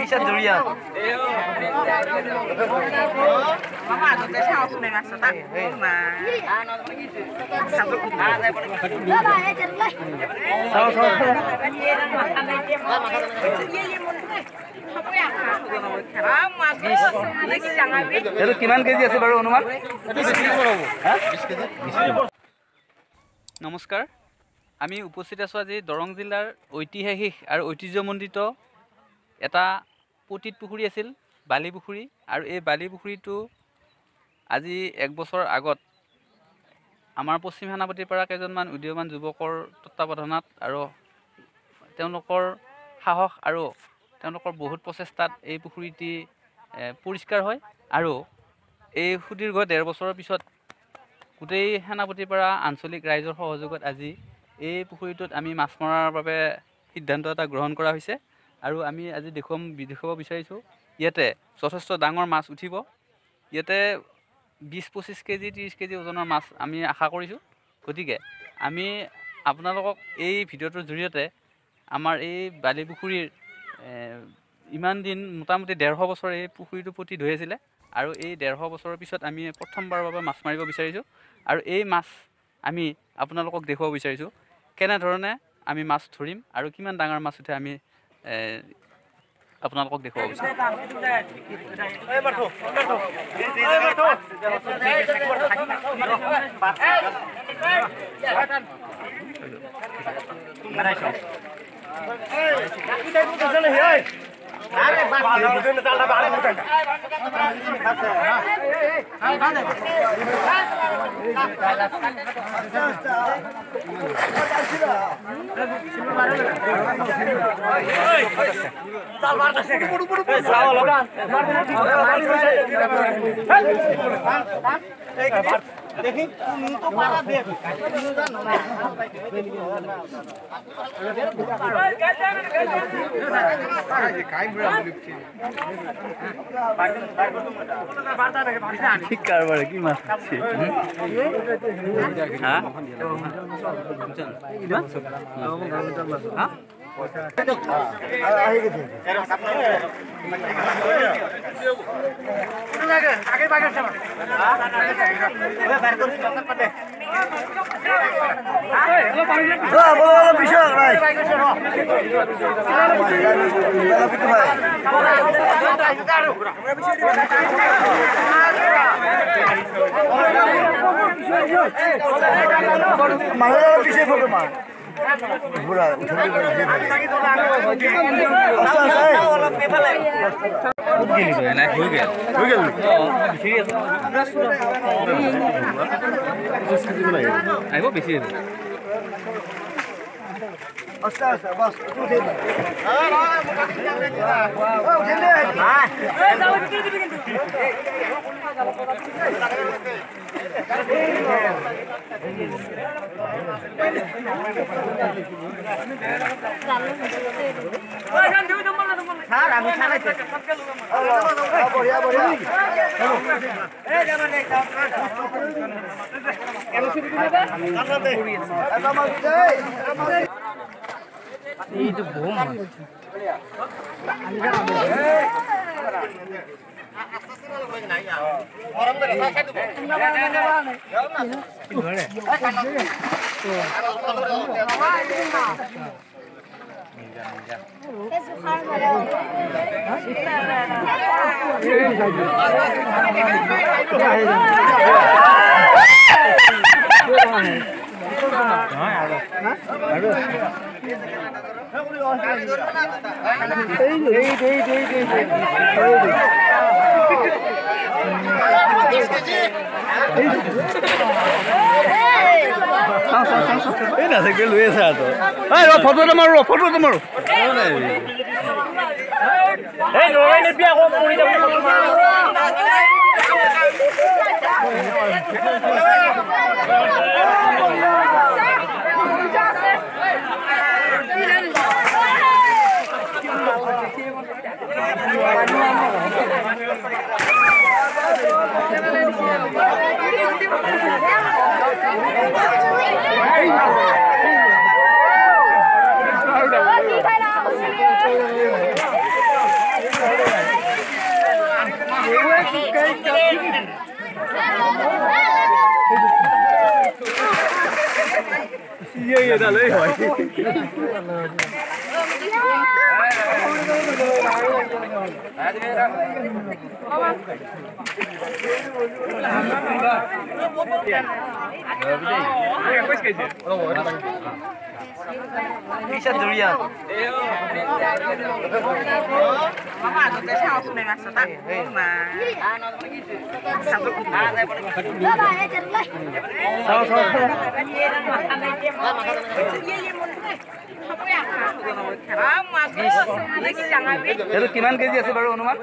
Bisa durian. Mama tuh teh saus dengan setak. Nah. Satu Itu kiman KG আছে বাৰু অনুমান? নমস্কাৰ, আমি উপস্থিত আছোঁ আজি দৰং জিলাৰ ঐতিহাসিক আৰু ঐতিহ্যমণ্ডিত এটা পতিত পুখুৰী আছিল, বালি পুখুৰী। আৰু এই বালি পুখুৰীটো আজি 1 বছৰ আগত আমাৰ পশ্চিম সেনাপতিৰ পৰা কেইজনমান উদীয়মান যুৱকৰ তত্ত্বাৱধানত আৰু তেওঁলোকৰ সাহস আৰু তেওঁলোকৰ বহুত প্ৰচেষ্টাত এই পুখুৰীটি পৰিষ্কাৰ হয়। আৰু এই সুদীৰ্ঘ 1.5 বছৰৰ পিছত গোটেই সেনাপতিৰ পৰা আঞ্চলিক ৰাইজৰ সহযোগত আজি এই পুখুৰীটোত আমি মাছ মৰাৰ বাবে সিদ্ধান্ত এটা গ্ৰহণ কৰা হৈছে। আৰু আমি আজি দেখুৱাব বিচাৰিছোঁ, ইয়াতে যথেষ্ট ডাঙৰ মাছ উঠিব। ইয়াতে 20-25 কেজি 30 কেজি ওজনৰ মাছ আমি আশা কৰিছোঁ। গতিকে আমি আপোনালোকক এই ভিডিঅ'টোৰ জৰিয়তে আমাৰ এই বালি পুখুৰীৰ ইমান দিন মোটামুটি 1.5 বছৰ এই পুখুৰীটো পতিত হৈ আছিলে। আৰু এই 1.5 বছৰৰ পিছত আমি প্ৰথমবাৰৰ বাবে মাছ মাৰিব বিচাৰিছোঁ। আৰু এই মাছ আমি আপোনালোকক দেখুৱাব বিচাৰিছোঁ, কেনেধৰণে আমি মাছ ধৰিম আৰু কিমান ডাঙৰ মাছ উঠে আমি আপোনালোকক দেখুৱাব বিচাৰিছোঁ। देखी तो पारा देख ঠিক কারবারে কি মাছ আছে হ্যাঁ হ্যাঁ आगे भागे चलो पीछे फोटो मार पूरा बढ़िया बढ़िया itu bohong. फोटो तो मारो Bisa durian. Mama ada teh saus nih mas, tak? Nah. Satu এইটো কিমান কেজি আছে বাৰু অনুমান